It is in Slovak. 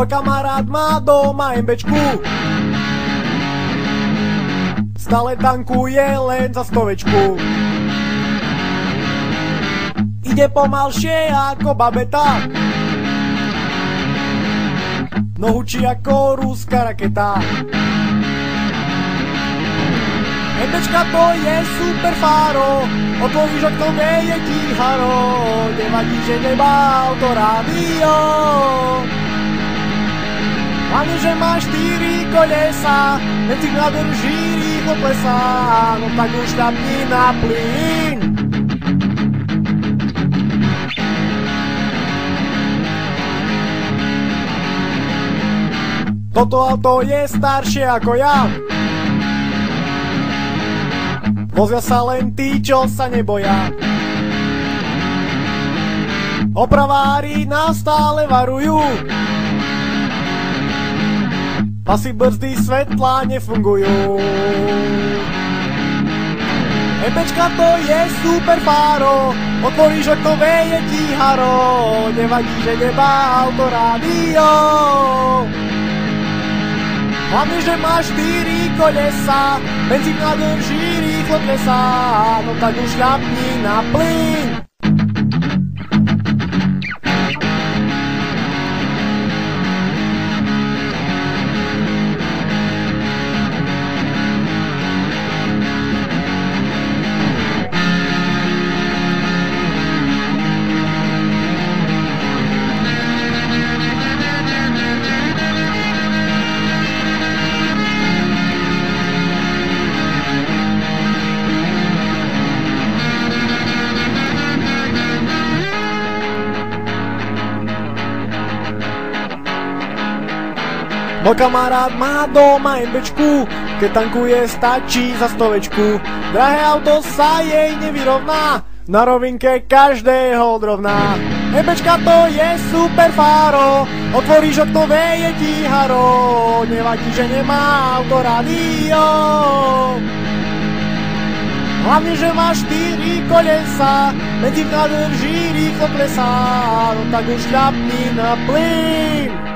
Môj kamarát má doma MBčku, stále tankuje len za 100. Ide pomalšie ako babeta, no hučí ako ruská raketa. MBčka to je super fáro, otvoríš okno, veje ti haro, nevadí, že nemá autorádio. Hlavne, že má 4 kolesa, benzín nádrží, rýchlo klesá, no tak už šľapni na plyn. Toto auto je staršie ako ja, vozia sa len tí, čo sa neboja. Opravári nás stále varujú, pasy, brzdy, svetlá nefungujú. MBčka to je super fáro, otvoríš okno, veje ti haro, nevadí, že nemá autorádio. Hlavne, že má 4 kolesa, benzín nádrží, rýchlo klesá, no tak už šľapni na plyn. Môj kamarát má doma MBčku, keď tankuje, stačí za 100. Drahé auto sa jej nevyrovná, na rovinke každého odrovná. MBčka to je super fáro, otvoríš okno, veje ti haro, nevadí, že nemá autorádio. Hlavne, že má 4 kolesa, benzín nádrží, rýchlo klesá, no tak už šľapni na plyn.